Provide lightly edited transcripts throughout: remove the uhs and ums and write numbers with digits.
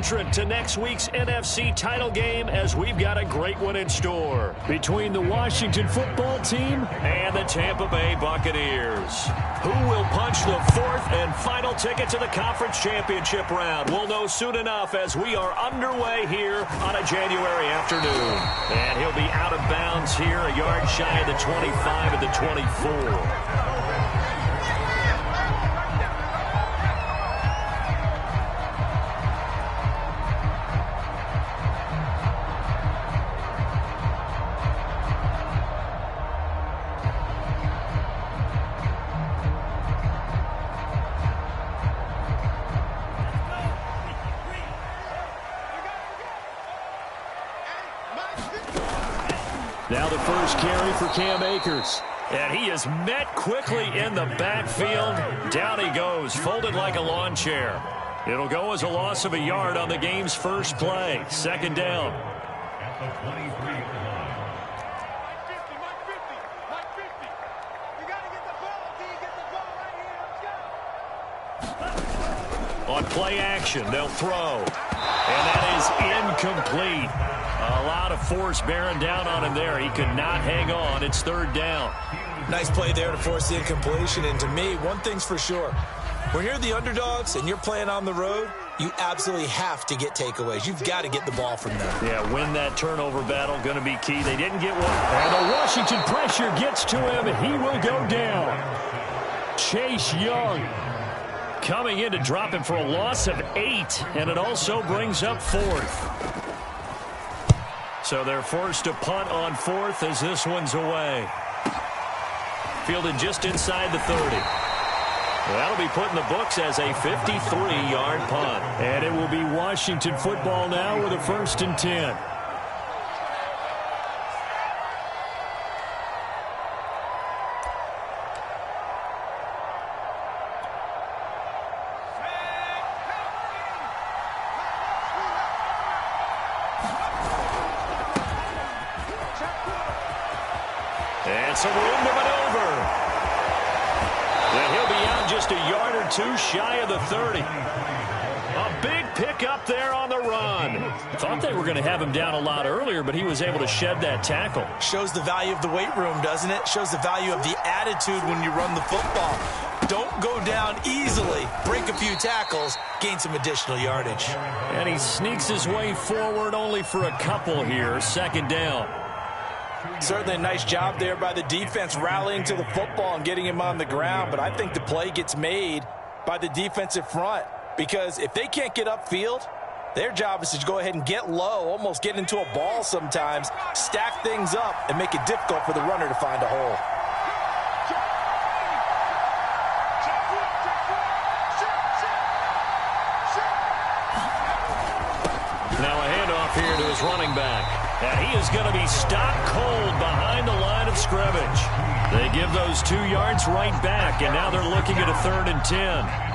entrant to next week's NFC title game, as we've got a great one in store between the Washington football team and the Tampa Bay Buccaneers. Who will punch the fourth and final ticket to the conference championship round? We'll know soon enough as we are underway here on a January afternoon. And he'll be out of bounds here, a yard shy of the 25 at the 24. Now the first carry for Cam Akers. And he is met quickly in the backfield. Down he goes, folded like a lawn chair. It'll go as a loss of a yard on the game's first play. Second down. On play action, they'll throw. And that is incomplete. A lot of force bearing down on him there. He could not hang on. It's third down. Nice play there to force the incompletion. And to me, one thing's for sure. When you're the underdogs and you're playing on the road, you absolutely have to get takeaways. You've got to get the ball from them. Yeah, win that turnover battle. Going to be key. They didn't get one. And the Washington pressure gets to him. He will go down. Chase Young coming in to drop him for a loss of 8. And it also brings up fourth. So they're forced to punt on fourth as this one's away. Fielded just inside the 30. That'll be put in the books as a 53-yard punt. And it will be Washington football now with a 1st and 10. And some room to maneuver. And he'll be out just a yard or two shy of the 30. A big pickup there on the run. Thought they were going to have him down a lot earlier, but he was able to shed that tackle. Shows the value of the weight room, doesn't it? Shows the value of the attitude when you run the football. Don't go down easily. Break a few tackles. Gain some additional yardage. And he sneaks his way forward only for a couple here. Second down. Certainly a nice job there by the defense rallying to the football and getting him on the ground. But I think the play gets made by the defensive front. Because if they can't get upfield, their job is to go ahead and get low, almost get into a ball sometimes, stack things up, and make it difficult for the runner to find a hole. Now a handoff here to his running back. And he is going to be stopped cold behind the line of scrimmage. They give those 2 yards right back, and now they're looking at a 3rd and 10.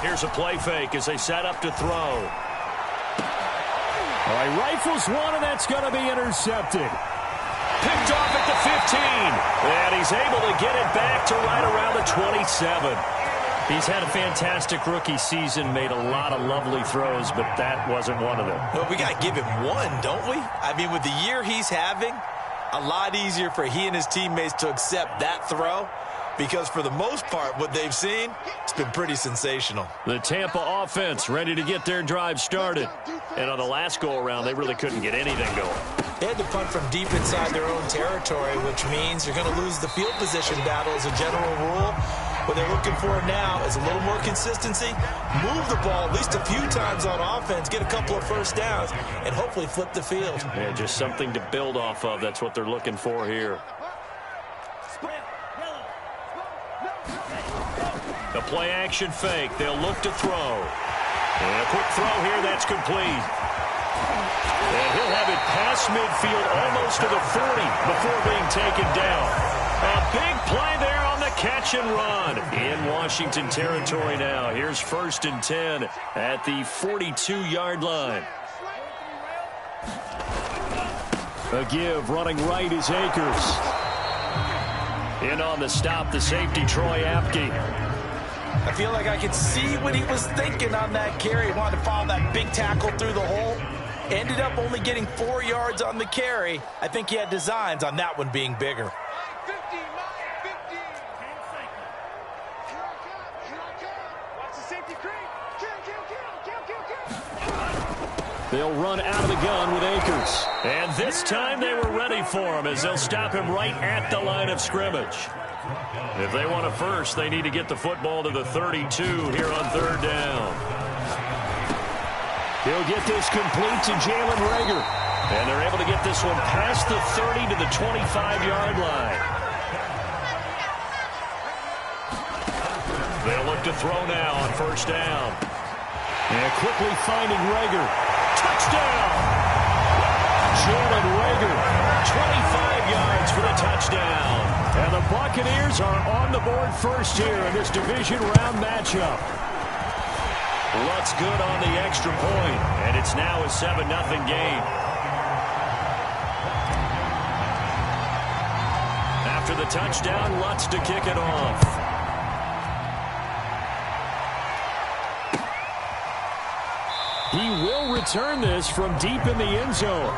Here's a play fake as they set up to throw. All right, rifles one, and that's going to be intercepted. Picked off at the 15. And he's able to get it back to right around the 27. He's had a fantastic rookie season, made a lot of lovely throws, but that wasn't one of them. Well, we got to give him one, don't we? I mean, with the year he's having, a lot easier for he and his teammates to accept that throw. Because for the most part, what they've seen, it's been pretty sensational. The Tampa offense ready to get their drive started. And on the last go-around, they really couldn't get anything going. They had to punt from deep inside their own territory, which means you're going to lose the field position battle as a general rule. What they're looking for now is a little more consistency, move the ball at least a few times on offense, get a couple of first downs, and hopefully flip the field. Yeah, just something to build off of. That's what they're looking for here. The play action fake. They'll look to throw. And a quick throw here. That's complete. And he'll have it past midfield almost to the 40 before being taken down. A big play there on the Catch and run in Washington territory now. Here's 1st and 10 at the 42-yard line. A give, running right is Akers. In on the stop, the safety, Troy Apke. I feel like I could see what he was thinking on that carry. He wanted to follow that big tackle through the hole. Ended up only getting 4 yards on the carry. I think he had designs on that one being bigger. They'll run out of the gun with Akers. And this time they were ready for him as they'll stop him right at the line of scrimmage. If they want a first, they need to get the football to the 32 here on 3rd down. He'll get this complete to Jalen Reagor. And they're able to get this one past the 30 to the 25-yard line. They'll look to throw now on 1st down. And quickly finding Reagor. Touchdown! Jalen Reagor, 25 yards for the touchdown. And the Buccaneers are on the board first here in this division round matchup. Lutz good on the extra point, and it's now a 7-0 game. After the touchdown, Lutz to kick it off. He will return this from deep in the end zone.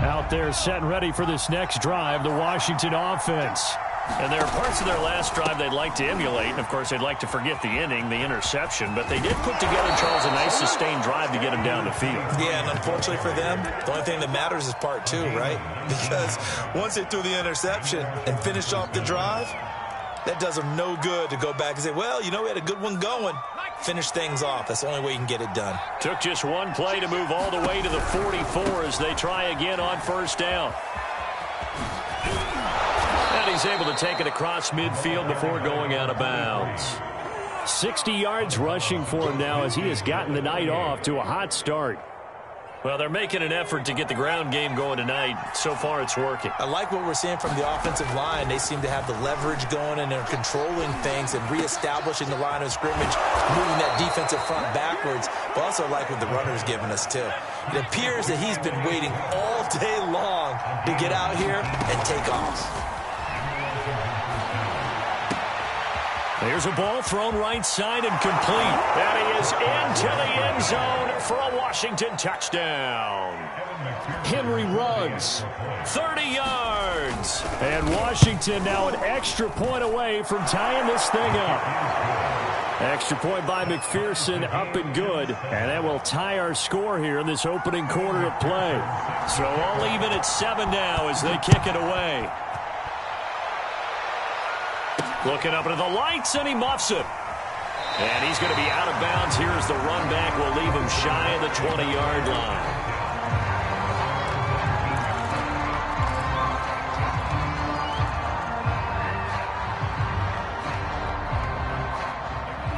Out there set and ready for this next drive, the Washington offense. And there are parts of their last drive they'd like to emulate. And, of course, they'd like to forget the inning, the interception. But they did put together, Charles, a nice sustained drive to get them down the field. Yeah, and unfortunately for them, the only thing that matters is part 2, right? Because once they threw the interception and finished off the drive, that does them no good to go back and say, well, you know, we had a good one going. Finish things off. That's the only way you can get it done. Took just one play to move all the way to the 44 as they try again on 1st down. And he's able to take it across midfield before going out of bounds. 60 yards rushing for him now as he has gotten the night off to a hot start. Well, they're making an effort to get the ground game going tonight. So far, it's working. I like what we're seeing from the offensive line. They seem to have the leverage going, and they're controlling things and reestablishing the line of scrimmage, moving that defensive front backwards. But also like what the runner's giving us, too. It appears that he's been waiting all day long to get out here and take off. There's a ball thrown right side and complete. And he is into the end zone for a Washington touchdown. Henry runs 30 yards. And Washington now an extra point away from tying this thing up. Extra point by McPherson, up and good. And that will tie our score here in this opening quarter of play. So all even at 7 now as they kick it away. Looking up into the lights, and he muffs it. And he's going to be out of bounds here as the run back will leave him shy of the 20-yard line.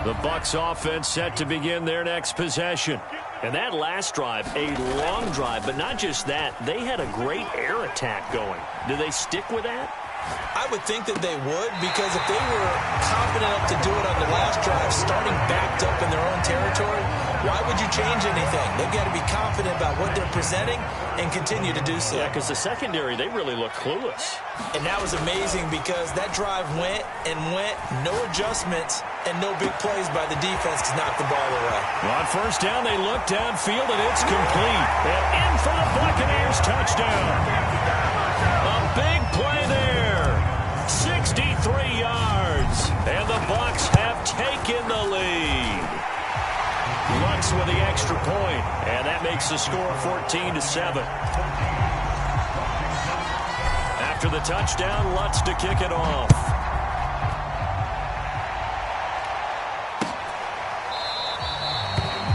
The Bucs offense set to begin their next possession. And that last drive, a long drive, but not just that. They had a great air attack going. Do they stick with that? I would think that they would, because if they were confident enough to do it on the last drive, starting backed up in their own territory, why would you change anything? They've got to be confident about what they're presenting and continue to do so. Yeah, because the secondary, they really look clueless. And that was amazing because that drive went and went, no adjustments, and no big plays by the defense to knock the ball away. Well, on 1st down, they look downfield, and it's complete. And in for the Buccaneers, touchdown. A big play there. 63 yards. And the Bucs have taken the lead. Lutz with the extra point, and that makes the score 14-7. After the touchdown, Lutz to kick it off.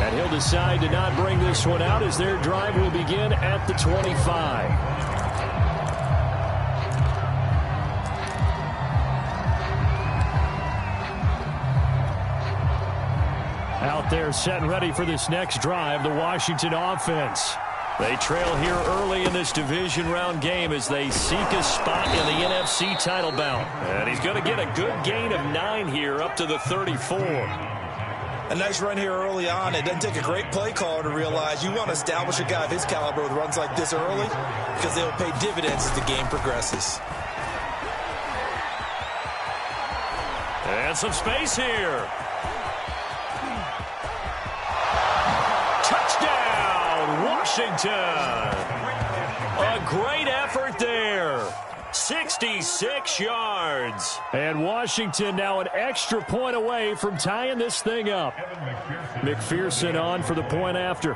And he'll decide to not bring this one out as their drive will begin at the 25. Out there set and ready for this next drive, the Washington offense. They trail here early in this division round game as they seek a spot in the NFC title bout. And he's going to get a good gain of 9 here up to the 34. A nice run here early on. It doesn't take a great play caller to realize you want to establish a guy of his caliber with runs like this early because they'll pay dividends as the game progresses. And some space here. Touchdown, Washington. A great effort there. 66 yards. And Washington now an extra point away from tying this thing up. McPherson on for the point after.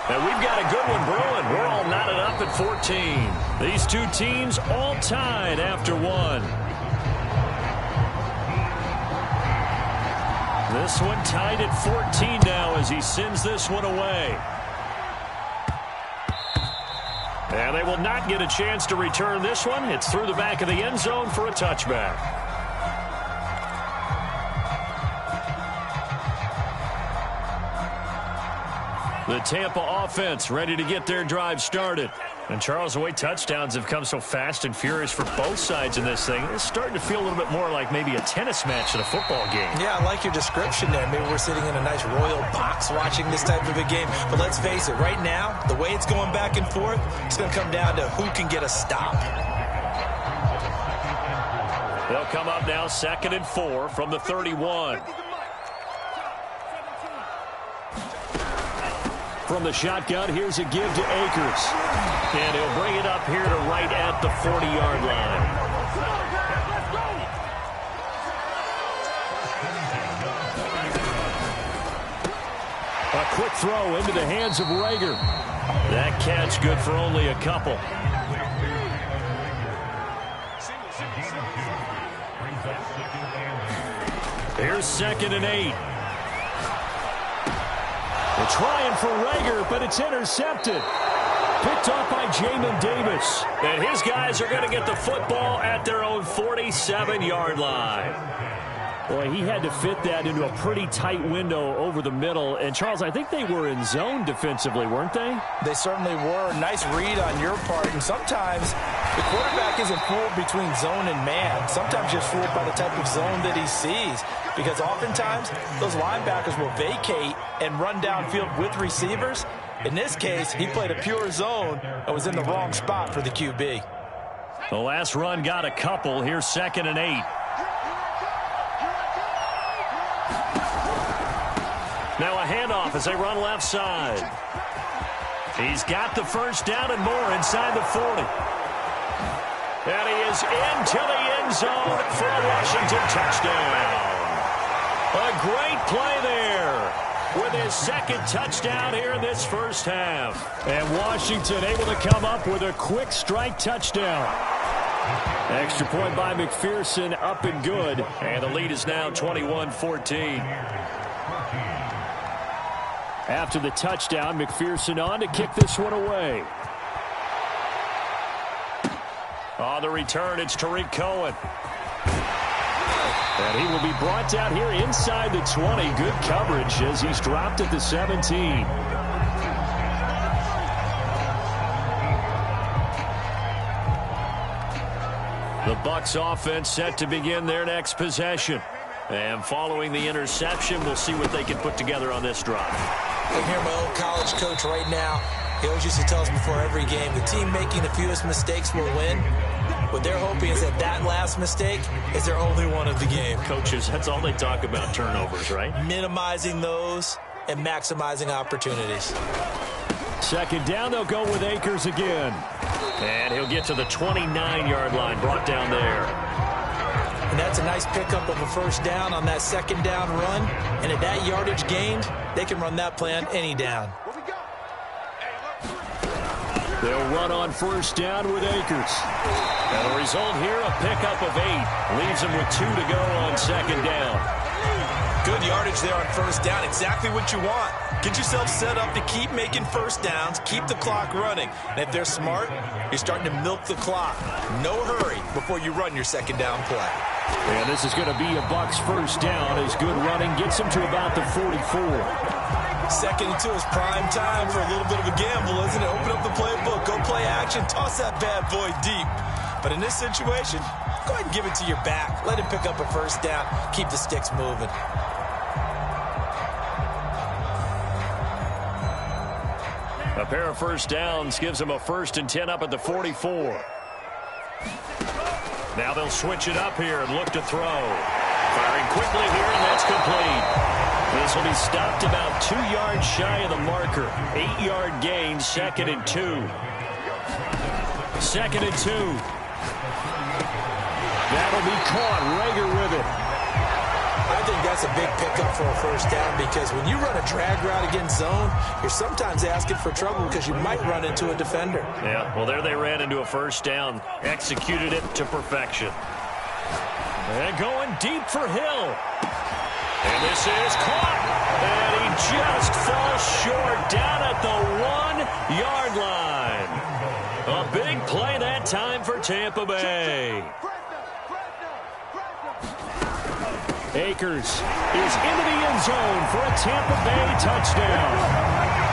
And we've got a good one brewing. We're all knotted up at 14. These two teams all tied after one. This one tied at 14 now as he sends this one away. And they will not get a chance to return this one. It's through the back of the end zone for a touchback. The Tampa offense ready to get their drive started. And Charles, the way touchdowns have come so fast and furious for both sides in this thing, it's starting to feel a little bit more like maybe a tennis match at a football game. Yeah, I like your description there. Maybe we're sitting in a nice royal box watching this type of a game. But let's face it, right now, the way it's going back and forth, it's going to come down to who can get a stop. They'll come up now 2nd and 4 from the 31. From the shotgun, here's a give to Akers. And he'll bring it up here to right at the 40-yard line. A quick throw into the hands of Rager. That catch good for only a couple. Here's 2nd and 8. They're trying for Rager, but it's intercepted. Picked off by Jamin Davis. And his guys are going to get the football at their own 47-yard line. Boy, he had to fit that into a pretty tight window over the middle. And, Charles, I think they were in zone defensively, weren't they? They certainly were. Nice read on your part. And sometimes the quarterback isn't fooled between zone and man. Sometimes just fooled by the type of zone that he sees. Because oftentimes, those linebackers will vacate and run downfield with receivers. In this case, he played a pure zone and was in the wrong spot for the QB. The last run got a couple. Here's 2nd and 8. Now a handoff as they run left side. He's got the first down and more inside the 40. And he is into the end zone for a Washington touchdown. A great play there with his 2nd touchdown here in this first half. And Washington able to come up with a quick strike touchdown. Extra point by McPherson, up and good. And the lead is now 21-14. After the touchdown, McPherson on to kick this one away. On the return, it's Tariq Cohen. And he will be brought down here inside the 20. Good coverage as he's dropped at the 17. The Bucs offense set to begin their next possession. And following the interception, we'll see what they can put together on this drive. I can hear my old college coach right now. He always used to tell us before every game, the team making the fewest mistakes will win. What they're hoping is that that last mistake is their only one of the game. Coaches, that's all they talk about, turnovers, right? Minimizing those and maximizing opportunities. 2nd down, they'll go with Akers again. And he'll get to the 29-yard line, brought down there. And that's a nice pickup of a first down on that 2nd down run. And at that yardage gained, they can run that play on any down. They'll run on first down with Akers. And the result here, a pickup of 8. Leaves them with 2 to go on 2nd down. Good yardage there on first down. Exactly what you want. Get yourself set up to keep making first downs, keep the clock running. And if they're smart, you're starting to milk the clock. No hurry before you run your 2nd down play. And this is going to be a Bucs first down as good running gets them to about the 44. 2nd and 2 is prime time for a little bit of a gamble, isn't it? Open up the playbook, go play action, toss that bad boy deep. But in this situation, go ahead and give it to your back. Let him pick up a first down. Keep the sticks moving. A pair of first downs gives them a 1st and 10 up at the 44. Now they'll switch it up here and look to throw. Firing quickly here, and that's complete. This will be stopped about 2 yards shy of the marker. 8-yard gain, 2nd and 2. 2nd and 2. That'll be caught. Rager with it. I think that's a big pickup for a first down because when you run a drag route against zone, you're sometimes asking for trouble because you might run into a defender. Yeah, well, there they ran into a first down. Executed it to perfection. And going deep for Hill. And this is caught. And he just falls short down at the 1-yard line. A big play that time for Tampa Bay. Akers is into the end zone for a Tampa Bay touchdown.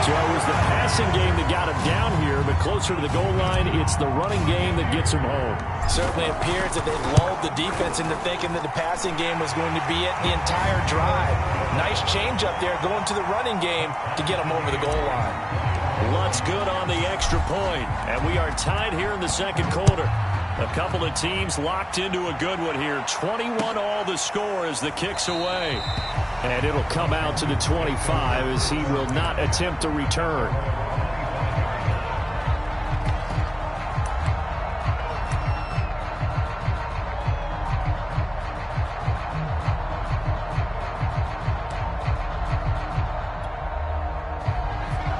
So it was the passing game that got him down here, but closer to the goal line, it's the running game that gets him home. Certainly appears that they lulled the defense into thinking that the passing game was going to be it the entire drive. Nice change up there going to the running game to get them over the goal line. Lutz good on the extra point, and we are tied here in the 2nd quarter. A couple of teams locked into a good one here. 21 all the score as the kick's away. And it'll come out to the 25 as he will not attempt to return.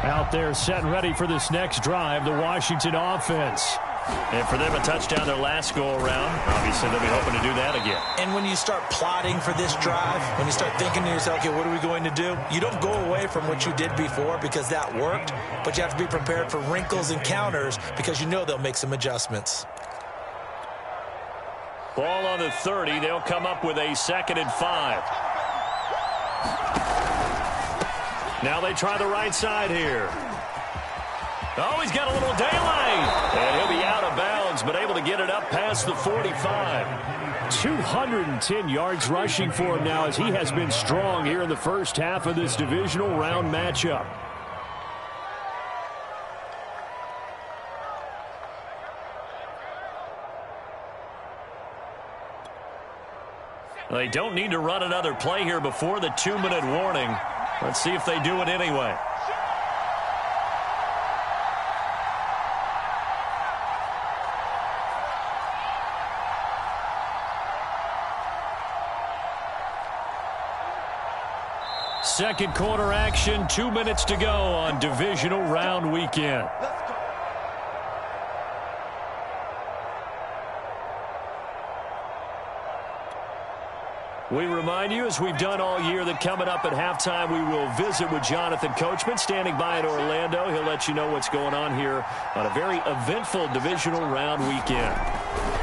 Out there set and ready for this next drive, the Washington offense. And for them, a touchdown their last go-around. Obviously, they'll be hoping to do that again. And when you start plotting for this drive, when you start thinking to yourself, okay, what are we going to do? You don't go away from what you did before because that worked, but you have to be prepared for wrinkles and counters because you know they'll make some adjustments. Ball on the 30. They'll come up with a 2nd and 5. Now they try the right side here. Oh, he's got a little daylight. And he'll be out of bounds, but able to get it up past the 45. 210 yards rushing for him now as he has been strong here in the first half of this divisional round matchup. They don't need to run another play here before the 2-minute warning. Let's see if they do it anyway. Second quarter action, 2 minutes to go on divisional round weekend. We remind you, as we've done all year, that coming up at halftime, we will visit with Jonathan Coachman, standing by in Orlando. He'll let you know what's going on here on a very eventful divisional round weekend.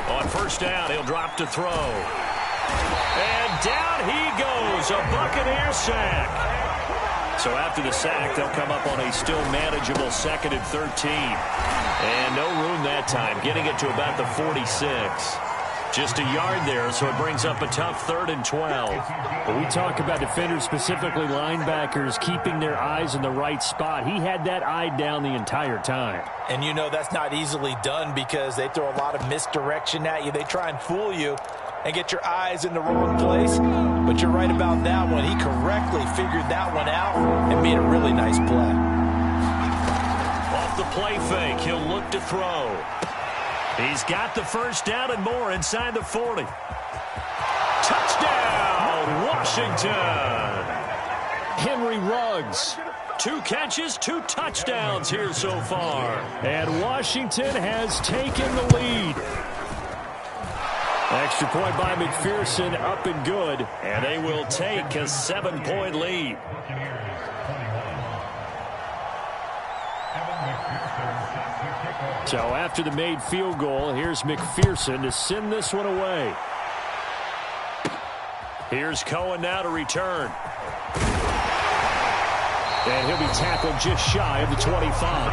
On first down, he'll drop to throw. And down he goes, a Buccaneer sack. So after the sack, they'll come up on a still manageable 2nd and 13. And no room that time, getting it to about the 46. Just a yard there, so it brings up a tough 3rd and 12. When we talk about defenders, specifically linebackers, keeping their eyes in the right spot, he had that eye down the entire time. And you know that's not easily done because they throw a lot of misdirection at you. They try and fool you and get your eyes in the wrong place. But you're right about that one. He correctly figured that one out and made a really nice play. Off the play fake, he'll look to throw. He's got the first down and more inside the 40. Touchdown, Washington. Henry Ruggs. 2 catches, 2 touchdowns here so far. And Washington has taken the lead. Extra point by McPherson, up and good. And they will take a 7-point lead. So after the made field goal, here's McPherson to send this one away. Here's Cohen now to return. And he'll be tackled just shy of the 25.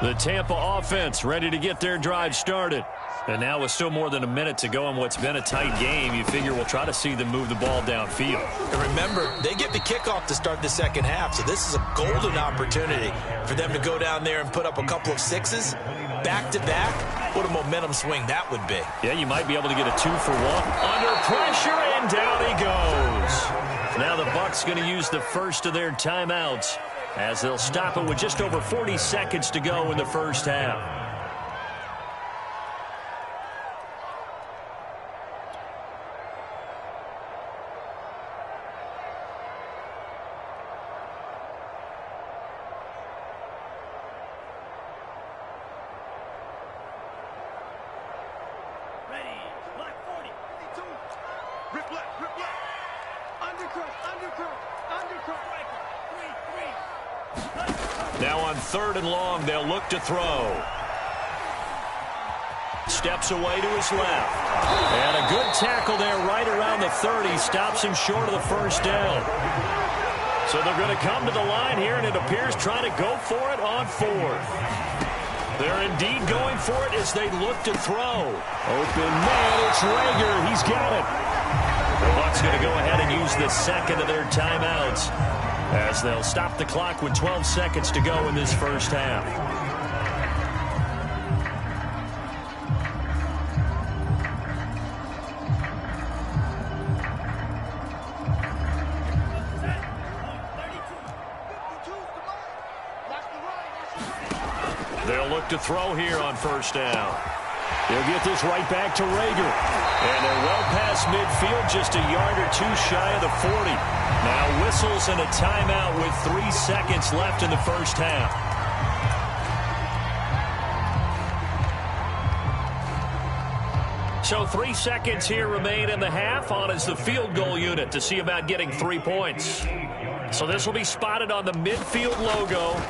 The Tampa offense ready to get their drive started. And now with still more than a minute to go in what's been a tight game, you figure we'll try to see them move the ball downfield. And remember, they get the kickoff to start the second half, so this is a golden opportunity for them to go down there and put up a couple of sixes back-to-back. What a momentum swing that would be. Yeah, you might be able to get a 2-for-1. Under pressure, and down he goes. Now the Bucs going to use the first of their timeouts, as they'll stop it with just over 40 seconds to go in the first half. Ready, black 40, 52, rip left, undercut, striker, 3. Now on 3rd and long, they'll look to throw. Steps away to his left. And a good tackle there right around the 30. Stops him short of the first down. So they're going to come to the line here, and it appears trying to go for it on 4th. They're indeed going for it as they look to throw. Open man, it's Rager. He's got it. The Bucs going to go ahead and use the second of their timeouts, as they'll stop the clock with 12 seconds to go in this first half. They'll look to throw here on first down. He'll get this right back to Rager. And they're well past midfield, just a yard or two shy of the 40. Now whistles and a timeout with 3 seconds left in the first half. So 3 seconds here remain in the half. On is the field goal unit to see about getting 3 points. So this will be spotted on the midfield logo.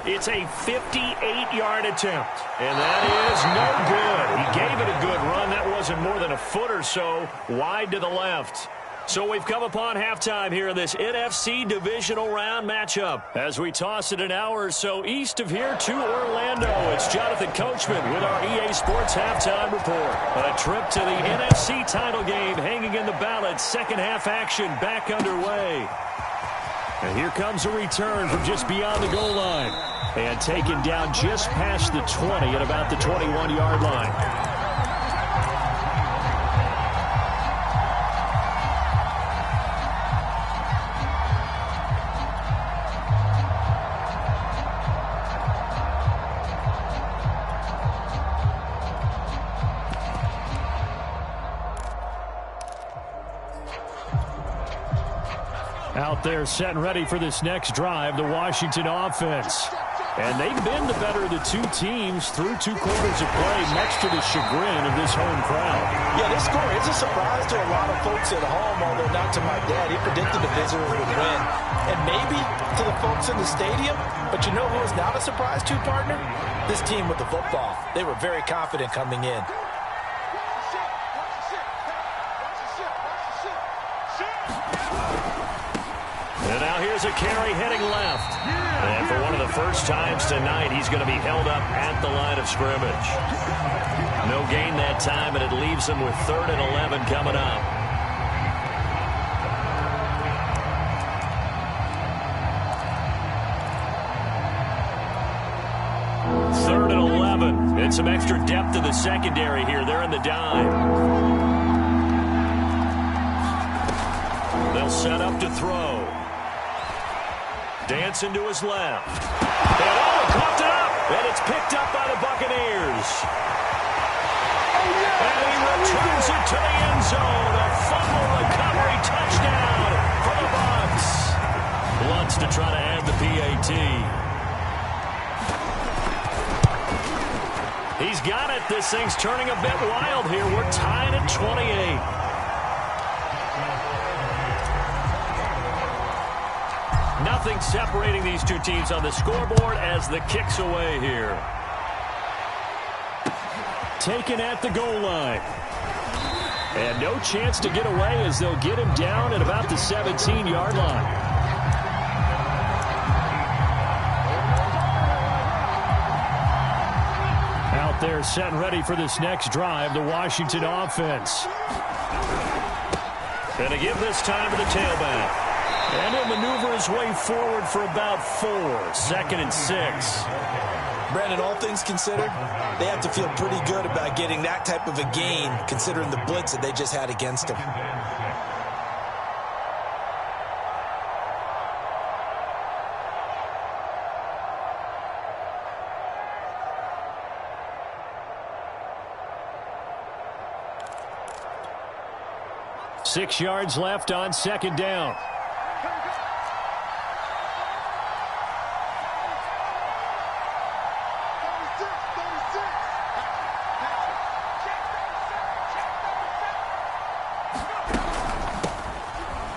It's a 58-yard attempt. And that is no good. He gave it a good run. That wasn't more than a foot or so wide to the left. So we've come upon halftime here in this NFC Divisional Round matchup. As we toss it an hour or so east of here to Orlando, it's Jonathan Coachman with our EA Sports Halftime Report. A trip to the NFC title game hanging in the balance. Second half action back underway. And here comes a return from just beyond the goal line. And taken down just past the 20 at about the 21-yard line. Out there set and ready for this next drive, the Washington offense. And they've been the better of the two teams through 2 quarters of play, much to the chagrin of this home crowd. Yeah, this score is a surprise to a lot of folks at home, although not to my dad. He predicted the visitors would win. And maybe to the folks in the stadium, but you know who is not a surprise to, partner? This team with the football. They were very confident coming in. And now here's a carry heading left. And for one of the first times tonight, he's going to be held up at the line of scrimmage. No gain that time, and it leaves him with 3rd and 11 coming up. Third and 11. And some extra depth to the secondary here. They're in the dime. They'll set up to throw. Dancing to his left. And coughed it up. And it's picked up by the Buccaneers. And he returns it to the end zone. A fumble recovery touchdown for the Bucs. Lutz to try to add the PAT. He's got it. This thing's turning a bit wild here. We're tied at 28. Nothing separating these two teams on the scoreboard as the kick's away here. Taken at the goal line. And no chance to get away as they'll get him down at about the 17-yard line. Out there set and ready for this next drive, the Washington offense. Going to give this time to the tailback. And he'll maneuver his way forward for about 4. 2nd and 6. Brandon, all things considered, they have to feel pretty good about getting that type of a gain, considering the blitz that they just had against them. Six yards left on 2nd down.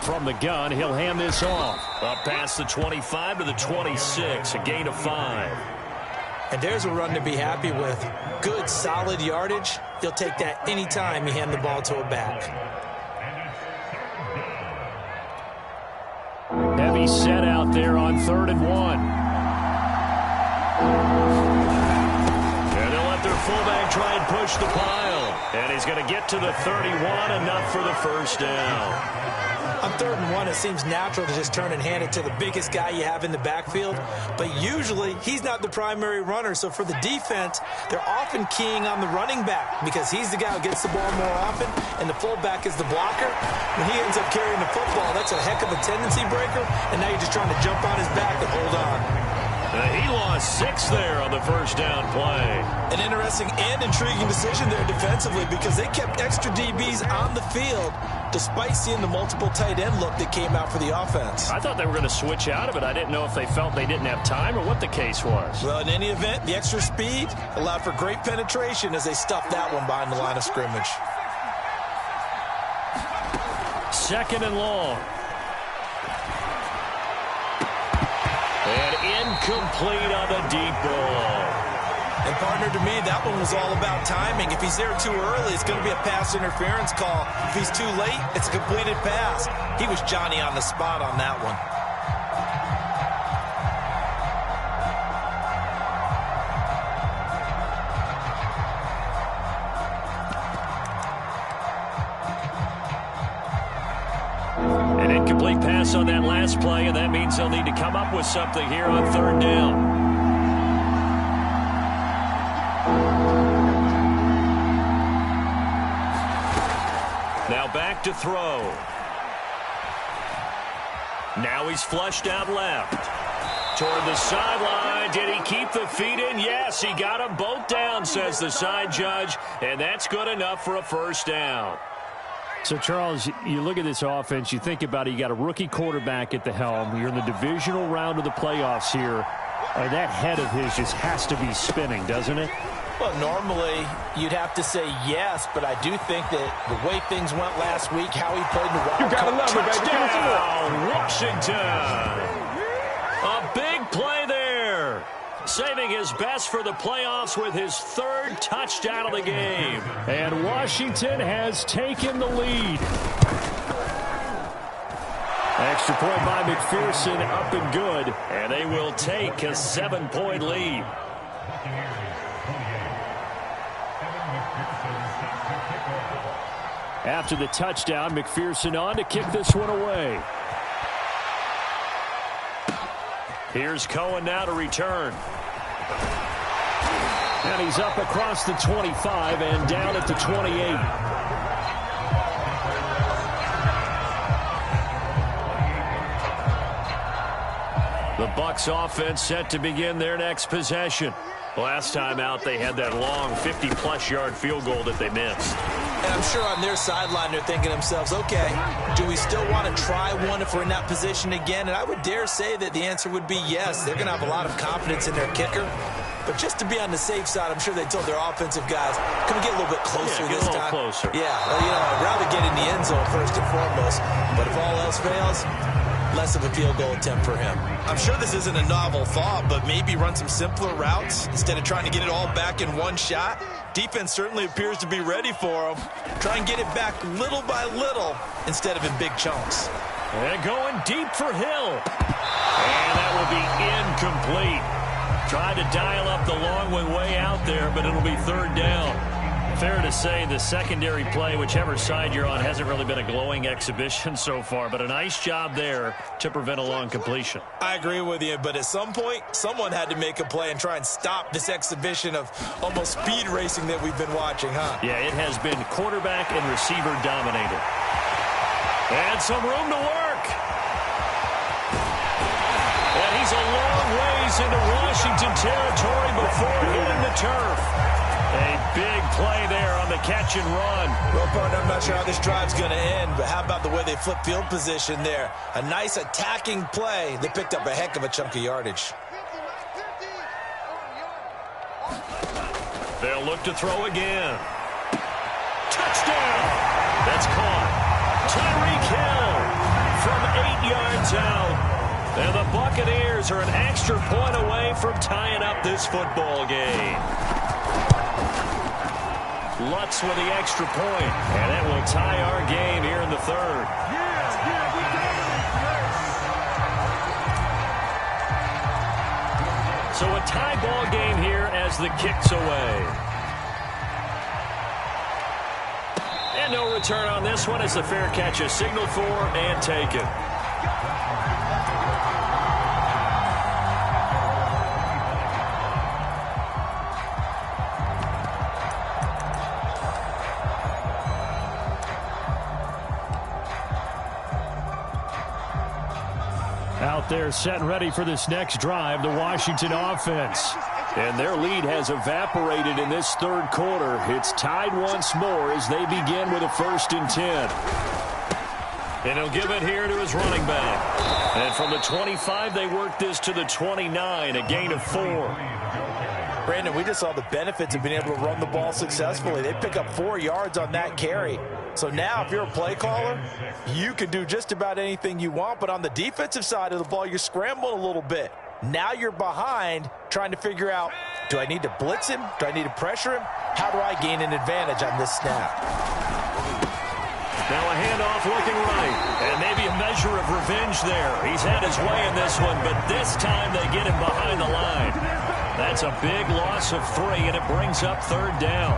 From the gun, he'll hand this off. Up past the 25 to the 26, a gain of 5. And there's a run to be happy with. Good, solid yardage. He'll take that anytime you hand the ball to a back. Heavy set out there on 3rd and 1. And they'll let their fullback try and push the pile. And he's going to get to the 31, enough for the first down. On 3rd and 1, it seems natural to just turn and hand it to the biggest guy you have in the backfield. But usually, he's not the primary runner. So for the defense, they're often keying on the running back because he's the guy who gets the ball more often, and the fullback is the blocker. When he ends up carrying the football, that's a heck of a tendency breaker, and now you're just trying to jump on his back and hold on. He lost 6 there on the first down play. An interesting and intriguing decision there defensively because they kept extra DBs on the field despite seeing the multiple tight end look that came out for the offense. I thought they were going to switch out of it. I didn't know if they felt they didn't have time or what the case was. Well, in any event, the extra speed allowed for great penetration as they stuffed that one behind the line of scrimmage. 2nd and long. And incomplete on the deep ball. And, partner, to me, that one was all about timing. If he's there too early, it's going to be a pass interference call. If he's too late, it's a completed pass. He was Johnny on the spot on that one. An incomplete pass on that last play, and that means they'll need to come up with something here on 3rd down. Now back to throw. Now he's flushed out left. Toward the sideline. Did he keep the feet in? Yes, he got them both down, says the side judge, and that's good enough for a first down. So, Charles, you look at this offense, you think about it, you got a rookie quarterback at the helm. You're in the divisional round of the playoffs here. That head of his just has to be spinning, doesn't it? Well, normally you'd have to say yes, but I do think that the way things went last week, how he played in the wild card. Touchdown, Washington. A big play there. Saving his best for the playoffs with his 3rd touchdown of the game. And Washington has taken the lead. Extra point by McPherson, up and good. And they will take a 7-point lead. After the touchdown, McPherson on to kick this one away. Here's Cohen now to return. And he's up across the 25 and down at the 28. The Bucs offense set to begin their next possession. Last time out, they had that long 50-plus yard field goal that they missed. And I'm sure on their sideline they're thinking to themselves, okay, do we still want to try one if we're in that position again? And I would dare say that the answer would be yes. They're going to have a lot of confidence in their kicker. but just to be on the safe side, I'm sure they told their offensive guys, can we get a little bit closer this time? Get a little closer. Yeah, well, I'd rather get in the end zone first and foremost, but if all else fails, less of a field goal attempt for him. I'm sure this isn't a novel thought, but maybe run some simpler routes instead of trying to get it all back in one shot. Defense certainly appears to be ready for him. Try and get it back little by little instead of in big chunks. And going deep for Hill. And that will be incomplete. Tried to dial up the long one way out there, but it'll be third down. Fair to say the secondary play, whichever side you're on, hasn't really been a glowing exhibition so far, but a nice job there to prevent a long completion. I agree with you, but at some point, someone had to make a play and try and stop this exhibition of almost speed racing that we've been watching, huh? Yeah, it has been quarterback and receiver dominated. And some room to work. And he's a long ways into Washington territory before hitting the turf. A big play there on the catch and run. Well, partner, I'm not sure how this drive's going to end, but how about the way they flip field position there? A nice attacking play that picked up a heck of a chunk of yardage. They'll look to throw again. Touchdown! That's caught. Tyreek Hill from 8 yards out. And the Buccaneers are an extra point away from tying up this football game. Lutz with the extra point, and that will tie our game here in the third. So a tie ball game here as the kick's away. And no return on this one as the fair catch is signaled for and taken. Out there set and ready for this next drive, the Washington offense. And their lead has evaporated in this third quarter. It's tied once more as they begin with a 1st and 10. And he'll give it here to his running back. And from the 25, they work this to the 29, a gain of 4. Brandon, we just saw the benefits of being able to run the ball successfully. They pick up 4 yards on that carry. So now if you're a play caller, you can do just about anything you want. But on the defensive side of the ball, you're scrambling a little bit. Now you're behind trying to figure out, do I need to blitz him? Do I need to pressure him? How do I gain an advantage on this snap? Now a handoff looking right. And maybe a measure of revenge there. He's had his way in this one, but this time they get him behind the line. That's a big loss of 3, and it brings up third down.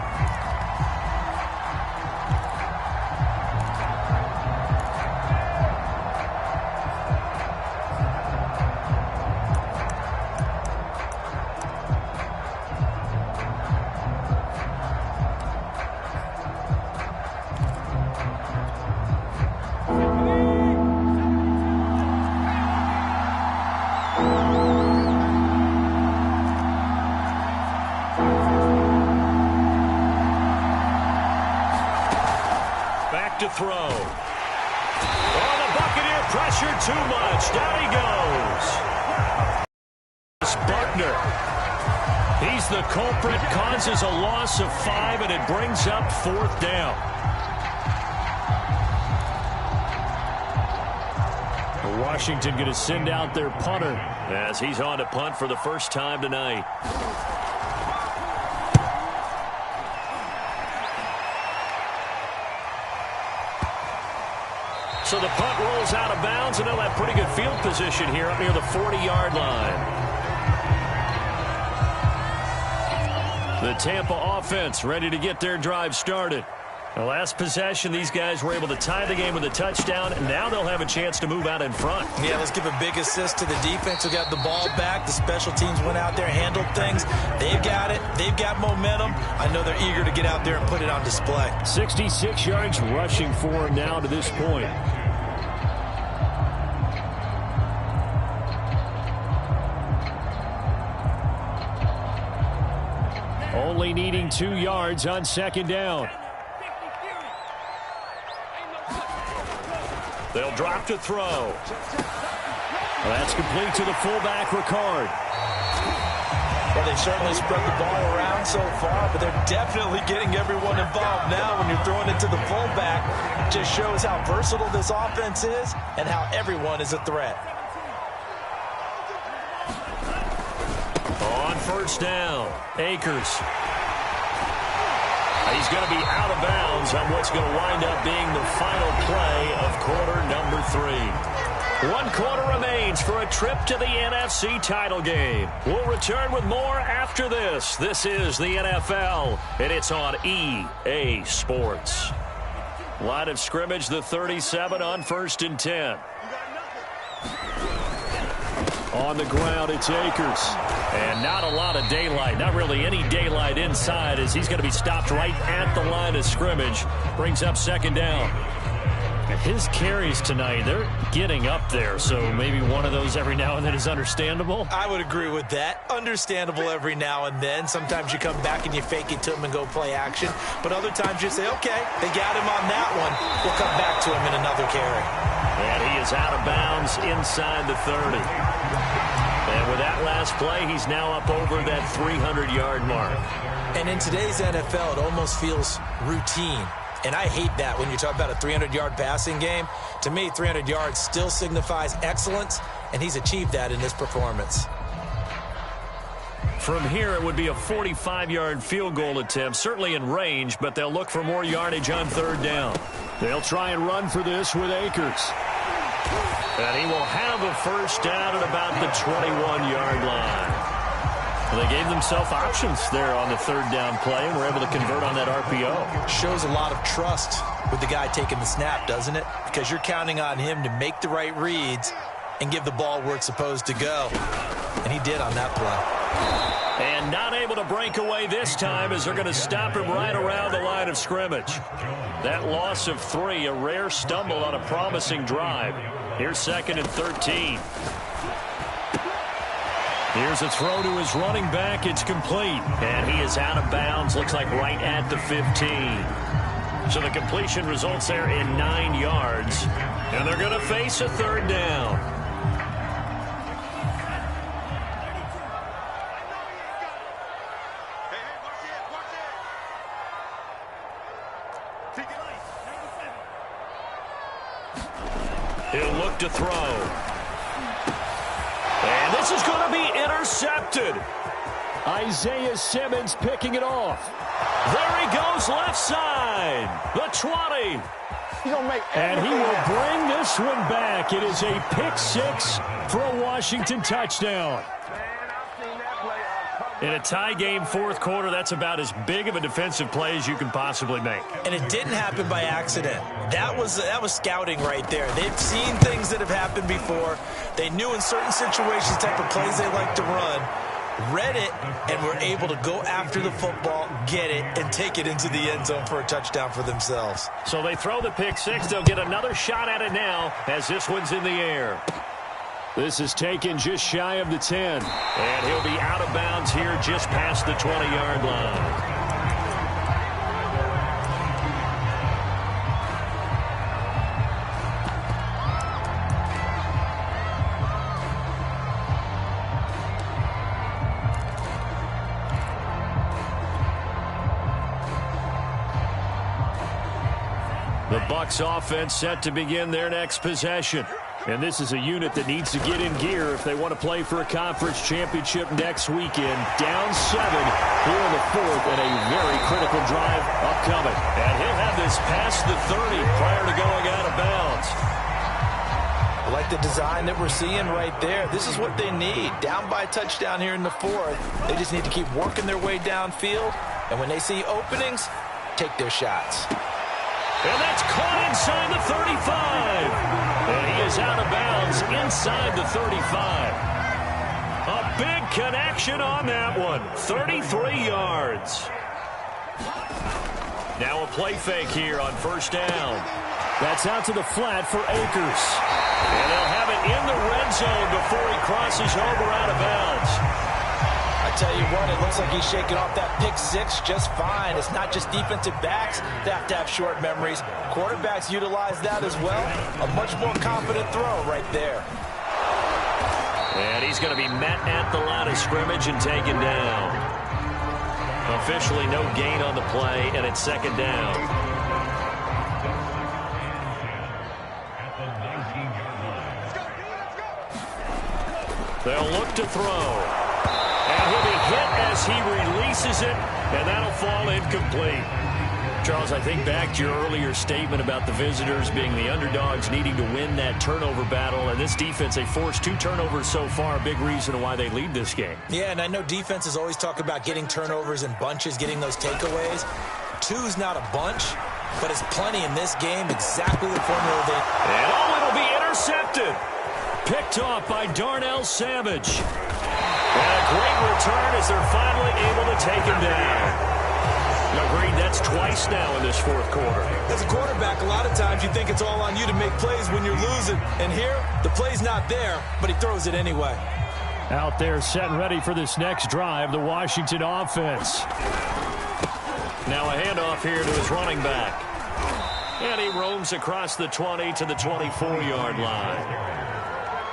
To throw. Oh, the Buccaneer pressure too much. Down he goes. Buckner. He's the culprit, causes a loss of 5, and it brings up 4th down. Washington going to send out their punter as he's on to punt for the first time tonight. So the punt rolls out of bounds, and they'll have pretty good field position here up near the 40-yard line. The Tampa offense ready to get their drive started. The last possession, these guys were able to tie the game with a touchdown, and now they'll have a chance to move out in front. Yeah, let's give a big assist to the defense who got the ball back. The special teams went out there, handled things. They've got it. They've got momentum. I know they're eager to get out there and put it on display. 66 yards rushing for him now to this point. Only needing 2 yards on 2nd down. They'll drop to throw. That's complete to the fullback, Ricard. Well, they've certainly spread the ball around so far, but they're definitely getting everyone involved now. When you're throwing it to the fullback, it just shows how versatile this offense is and how everyone is a threat. On first down, Akers. He's going to be out of bounds on what's going to wind up being the final play of quarter number 3. 1 quarter remains for a trip to the NFC title game. We'll return with more after this. This is the NFL, and it's on EA Sports. Line of scrimmage, the 37 on 1st and 10. On the ground, it's Akers. And not a lot of daylight, not really any daylight inside, as he's going to be stopped right at the line of scrimmage. Brings up 2nd down. His carries tonight, they're getting up there, so maybe one of those every now and then is understandable. I would agree with that. Understandable every now and then. Sometimes you come back and you fake it to him and go play action. But other times you say, okay, they got him on that one. We'll come back to him in another carry. And he is out of bounds inside the 30. And with that last play, he's now up over that 300-yard mark. And in today's NFL, it almost feels routine. And I hate that when you talk about a 300-yard passing game. To me, 300 yards still signifies excellence, and he's achieved that in this performance. From here, it would be a 45-yard field goal attempt, certainly in range, but they'll look for more yardage on 3rd down. They'll try and run for this with Akers. And he will have a first down at about the 21-yard line. Well, they gave themselves options there on the 3rd down play and were able to convert on that RPO. Shows a lot of trust with the guy taking the snap, doesn't it? Because you're counting on him to make the right reads and give the ball where it's supposed to go. And he did on that play. And not able to break away this time as they're going to stop him right around the line of scrimmage. That loss of 3, a rare stumble on a promising drive. Here's 2nd and 13. Here's a throw to his running back. It's complete. And he is out of bounds. Looks like right at the 15. So the completion results there in 9 yards. And they're going to face a 3rd down. He'll look to throw. And this is going to be intercepted. Isaiah Simmons picking it off. There he goes, left side. The 20. And he will bring this one back. It is a pick 6 for a Washington touchdown. In a tie game, 4th quarter, that's about as big of a defensive play as you can possibly make. And it didn't happen by accident. That was scouting right there. They've seen things that have happened before. They knew in certain situations the type of plays they like to run, read it, and were able to go after the football, get it, and take it into the end zone for a touchdown for themselves. So they throw the pick 6. They'll get another shot at it now as this one's in the air. This is taken just shy of the 10. And he'll be out of bounds here just past the 20-yard line. The Bucs offense set to begin their next possession. And this is a unit that needs to get in gear if they want to play for a conference championship next weekend. Down 7 here in the 4th, and a very critical drive upcoming. And he'll have this past the 30 prior to going out of bounds. I like the design that we're seeing right there. This is what they need. Down by a touchdown here in the 4th. They just need to keep working their way downfield. And when they see openings, take their shots. And that's caught inside the 35. And he is out of bounds inside the 35. A big connection on that one. 33 yards. Now a play fake here on 1st down. That's out to the flat for Akers. And they'll have it in the red zone before he crosses over out of bounds. I tell you what, it looks like he's shaking off that pick 6 just fine. It's not just defensive backs that have to have short memories. Quarterbacks utilize that as well. A much more confident throw right there. And He's going to be met at the line of scrimmage and taken down. Officially no gain on the play, and it's second down. They'll look to throw. And he'll be hit as he releases it, and that'll fall incomplete. Charles, I think back to your earlier statement about the visitors being the underdogs needing to win that turnover battle. And this defense, they forced 2 turnovers so far, a big reason why they lead this game. Yeah, and I know defenses always talk about getting turnovers in bunches, getting those takeaways. 2's not a bunch, but it's plenty in this game, exactly the formula they... And it'll be intercepted. Picked off by Darnell Savage. And a great return as they're finally able to take him down. Agreed, that's twice now in this fourth quarter. As a quarterback, a lot of times you think it's all on you to make plays when you're losing. And here, the play's not there, but he throws it anyway. Out there set and ready for this next drive, the Washington offense. Now a handoff here to his running back. And he roams across the 20 to the 24-yard line.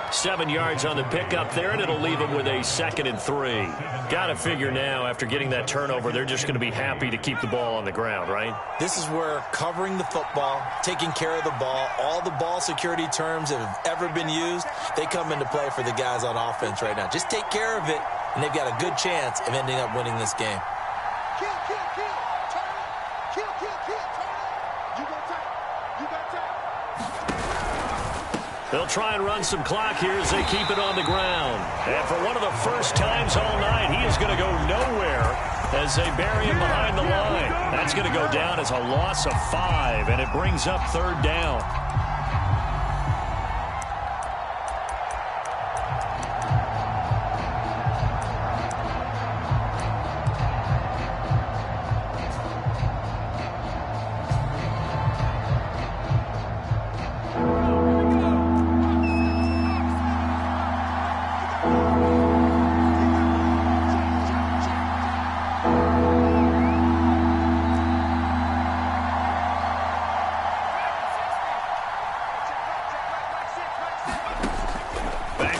7 yards on the pickup there, and it'll leave him with a 2nd and 3. Got to figure now, after getting that turnover, they're just going to be happy to keep the ball on the ground, right? This is where covering the football, taking care of the ball, all the ball security terms that have ever been used, they come into play for the guys on offense right now. Just take care of it, and they've got a good chance of ending up winning this game. Kill, kill, kill. Turn it. Kill, kill, kill. Turn it. You got time. You got time. They'll try and run some clock here as they keep it on the ground. And for one of the first times all night, he is going to go nowhere as they bury him behind the line. That's going to go down as a loss of 5, and it brings up 3rd down.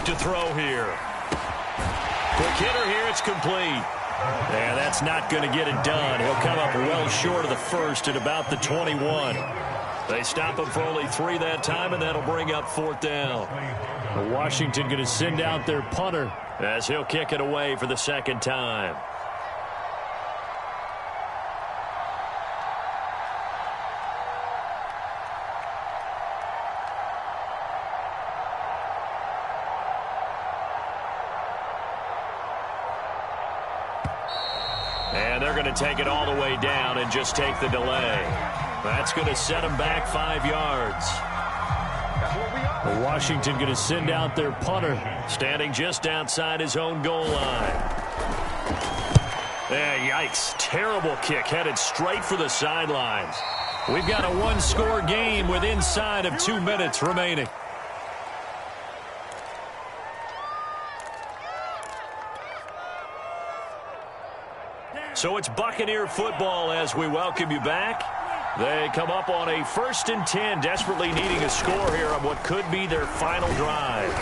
To throw here. Quick hitter here, it's complete. And that's not going to get it done. He'll come up well short of the first at about the 21. They stop him for only 3 that time, and that'll bring up 4th down. Washington going to send out their punter as he'll kick it away for the 2nd time. And they're going to take it all the way down and just take the delay. That's going to set them back 5 yards. Washington going to send out their punter, standing just outside his own goal line. Yikes. Terrible kick headed straight for the sidelines. We've got a 1-score game with inside of 2 minutes remaining. So it's Buccaneer football as we welcome you back. They come up on a 1st and 10, desperately needing a score here on what could be their final drive.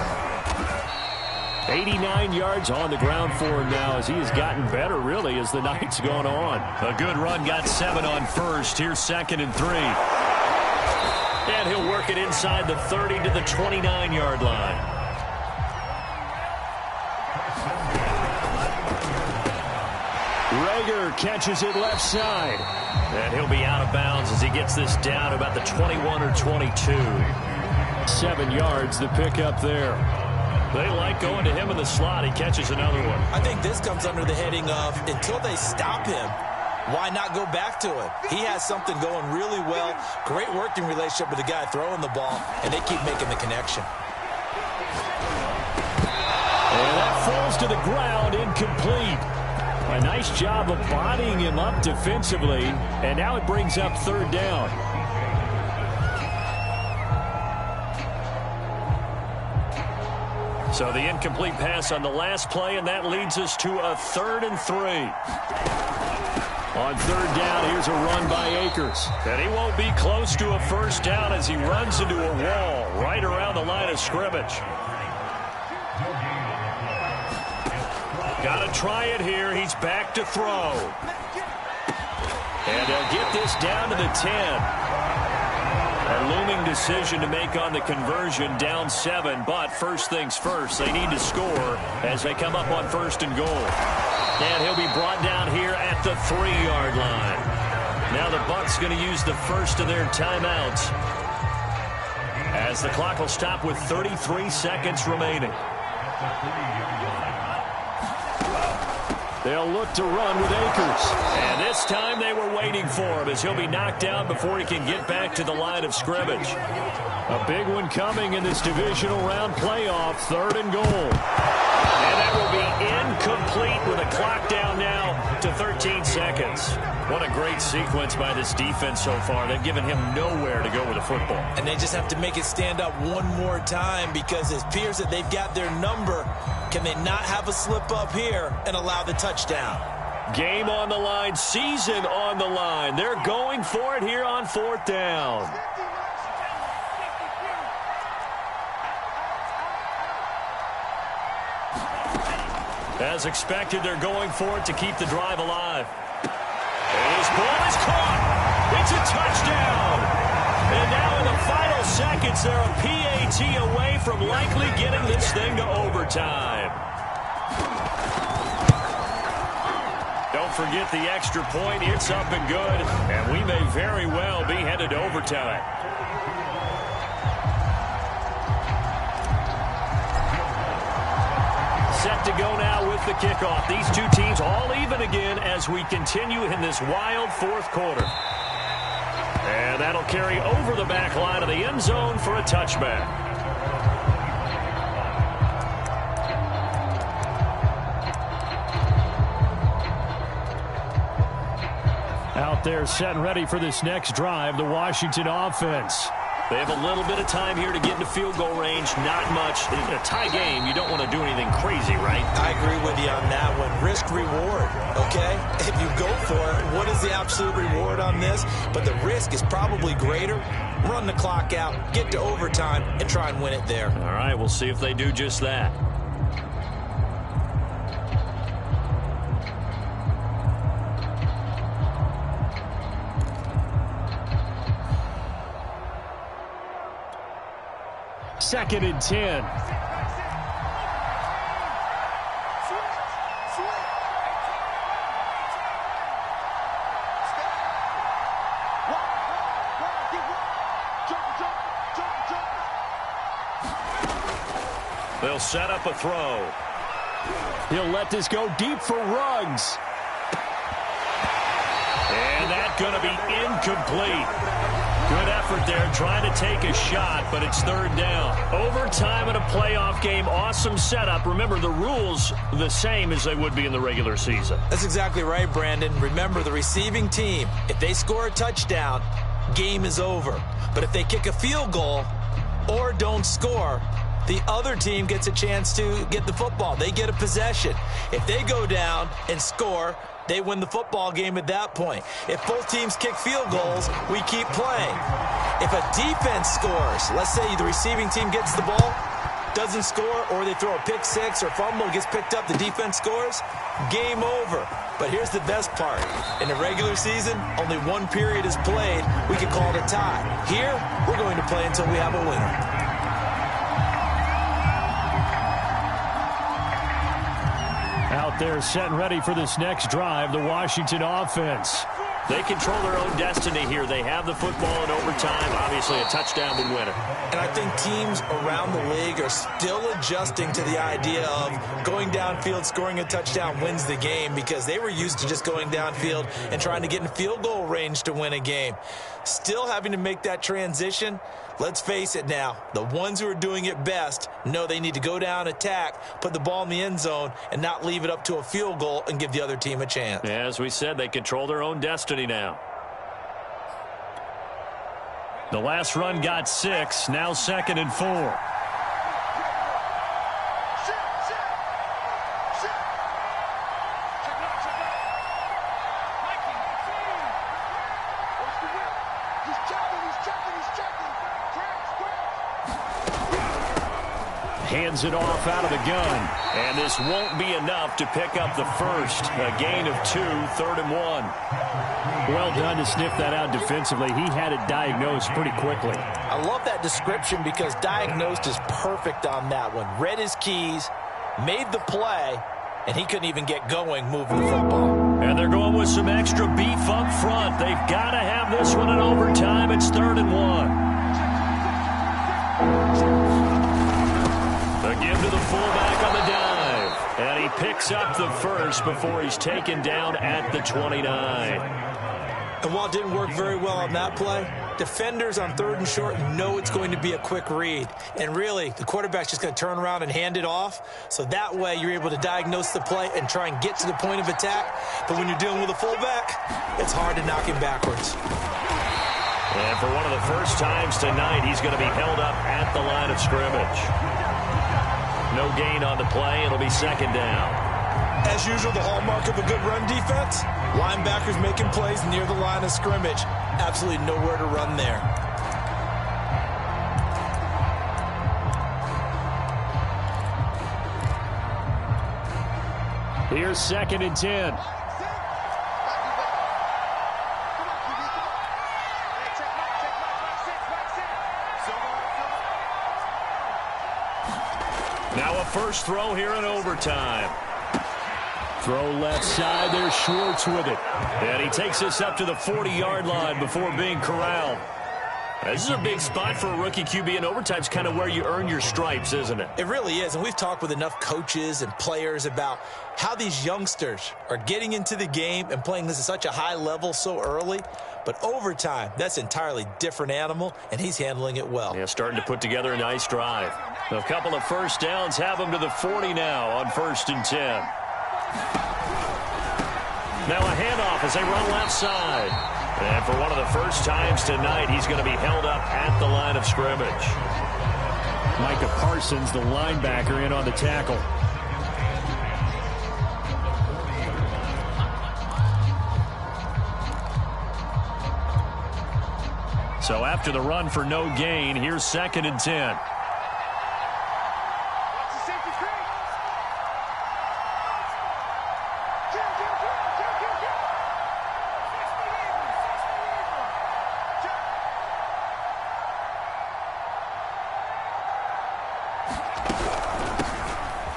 89 yards on the ground for him now as he has gotten better, really, as the night's gone on. A good run, got 7 on first. Here's 2nd and 3. And he'll work it inside the 30 to the 29-yard line. Rager catches it left side. And he'll be out of bounds as he gets this down about the 21 or 22. 7 yards, the pickup there. They like going to him in the slot. He catches another one. I think this comes under the heading of, until they stop him, why not go back to it? He has something going really well. Great working relationship with the guy throwing the ball, and they keep making the connection. And that falls to the ground, incomplete. A nice job of bodying him up defensively, and now it brings up 3rd down. So the incomplete pass on the last play, and that leads us to a 3rd and 3. On 3rd down, here's a run by Akers. And he won't be close to a 1st down as he runs into a wall right around the line of scrimmage. Got to try it here. He's back to throw. And they'll get this down to the 10. A looming decision to make on the conversion, down 7. But first things first, they need to score as they come up on 1st and goal. And he'll be brought down here at the 3-yard line. Now the Bucs going to use the first of their timeouts, as the clock will stop with 33 seconds remaining. They'll look to run with Akers. And this time they were waiting for him, as he'll be knocked down before he can get back to the line of scrimmage. A big one coming in this divisional round playoff, 3rd and goal. And that will be incomplete with a clock down now to 13 seconds. What a great sequence by this defense so far. They've given him nowhere to go with the football. And they just have to make it stand up one more time, because it appears that they've got their number. Can they not have a slip up here and allow the touchdown? Game on the line, season on the line. They're going for it here on 4th down. As expected, they're going for it to keep the drive alive. And his ball is caught. It's a touchdown. And now in the final seconds, they're a PAT away from likely getting this thing to overtime. Don't forget the extra point. It's up and good. And we may very well be headed to overtime. Set to go now with the kickoff. These two teams all even again as we continue in this wild 4th quarter. And that'll carry over the back line of the end zone for a touchback. Out there set and ready for this next drive, the Washington offense. They have a little bit of time here to get into field goal range. Not much. In a tie game, you don't want to do anything crazy, right? I agree with you on that one. Risk reward, okay? If you go for it, what is the absolute reward on this? But the risk is probably greater. Run the clock out, get to overtime, and try and win it there. All right, we'll see if they do just that. Second and 10. They'll set up a throw. He'll let this go deep for Ruggs. And that's going to be incomplete. Good effort there, trying to take a shot, but it's 3rd down. Overtime in a playoff game, awesome setup. Remember, the rules the same as they would be in the regular season. That's exactly right, Brandon. Remember, the receiving team, if they score a touchdown, game is over. But if they kick a field goal or don't score, the other team gets a chance to get the football. They get a possession. If they go down and score, they win the football game at that point. If both teams kick field goals, we keep playing. If a defense scores, let's say the receiving team gets the ball, doesn't score, or they throw a pick six or fumble, gets picked up, the defense scores, game over. But here's the best part. In the regular season, only one period is played. We can call it a tie. Here, we're going to play until we have a winner. Out there set and ready for this next drive, the Washington offense. They control their own destiny here. They have the football in overtime. Obviously, a touchdown would win it. And I think teams around the league are still adjusting to the idea of going downfield, scoring a touchdown wins the game, because they were used to just going downfield and trying to get in field goal range to win a game. Still having to make that transition. Let's face it now, the ones who are doing it best know they need to go down, attack, put the ball in the end zone, and not leave it up to a field goal and give the other team a chance. As we said, they control their own destiny now. The last run got 6, now 2nd and 4. hands it off out of the gun. And this won't be enough to pick up the first. A gain of 2, 3rd and 1. Well done to sniff that out defensively. He had it diagnosed pretty quickly. I love that description because diagnosed is perfect on that one. Read his keys, made the play, and he couldn't even get going moving the football. And they're going with some extra beef up front. They've got to have this one in overtime. It's 3rd and 1. The give to the fullback on the dive. And he picks up the first before he's taken down at the 29. And while it didn't work very well on that play, defenders on 3rd and short know it's going to be a quick read. And really, the quarterback's just going to turn around and hand it off. So that way, you're able to diagnose the play and try and get to the point of attack. But when you're dealing with a fullback, it's hard to knock him backwards. And for one of the first times tonight, he's going to be held up at the line of scrimmage. No gain on the play. It'll be 2nd down. As usual, the hallmark of a good run defense, linebackers making plays near the line of scrimmage. Absolutely nowhere to run there. Here's 2nd and 10. Now a first throw here in overtime. Throw left side. There's Schwartz with it. And he takes us up to the 40-yard line before being corralled. This is a big spot for a rookie QB, and overtime's kind of where you earn your stripes, isn't it? It really is, and we've talked with enough coaches and players about how these youngsters are getting into the game and playing this at such a high level so early. But overtime, that's an entirely different animal, and he's handling it well. Yeah, starting to put together a nice drive. A couple of first downs have him to the 40 now on 1st and 10. Now a handoff as they run left side. And for one of the first times tonight, he's going to be held up at the line of scrimmage. Micah Parsons, the linebacker, in on the tackle. So after the run for no gain, here's 2nd and 10.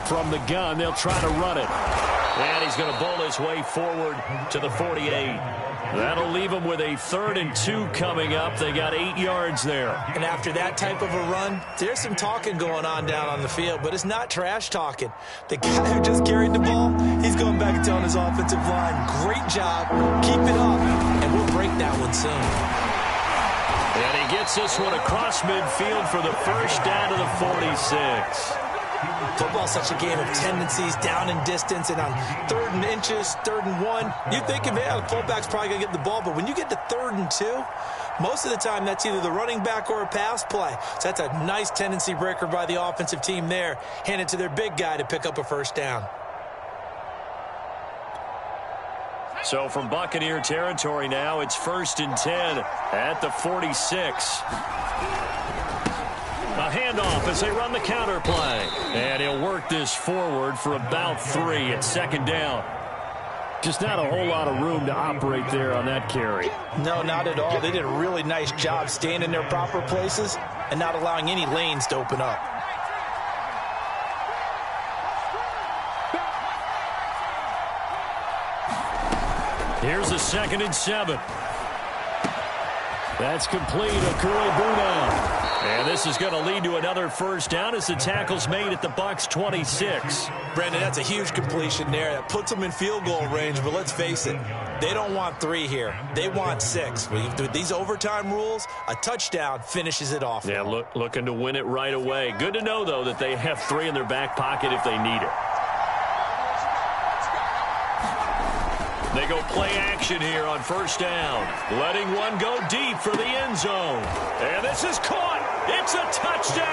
From the gun, they'll try to run it. And he's going to bowl his way forward to the 48. That'll leave him with a 3rd and 2 coming up. They got 8 yards there. And after that type of a run, there's some talking going on down on the field, but it's not trash talking. The guy who just carried the ball, he's going back and telling his offensive line, great job, keep it up, and we'll break that one soon. And he gets this one across midfield for the first down to the 46. Football's such a game of tendencies, down in distance, and on 3rd and inches, 3rd and 1, you're thinking, man, the fullback's probably going to get the ball. But when you get to 3rd and 2, most of the time that's either the running back or a pass play. So that's a nice tendency breaker by the offensive team there. Hand it to their big guy to pick up a first down. So from Buccaneer territory now, it's 1st and 10 at the 46. A handoff as they run the counter play. And he'll work this forward for about 3 at 2nd down. Just not a whole lot of room to operate there on that carry. No, not at all. They did a really nice job staying in their proper places and not allowing any lanes to open up. Here's a 2nd and 7. That's complete. Okorobuana. And this is going to lead to another first down as the tackle's made at the Bucs 26. Brandon, that's a huge completion there. That puts them in field goal range, but let's face it, they don't want 3 here. They want 6. With these overtime rules, a touchdown finishes it off. Yeah, looking to win it right away. Good to know, though, that they have 3 in their back pocket if they need it. They go play action here on first down. Letting one go deep for the end zone. And this is caught. It's a touchdown.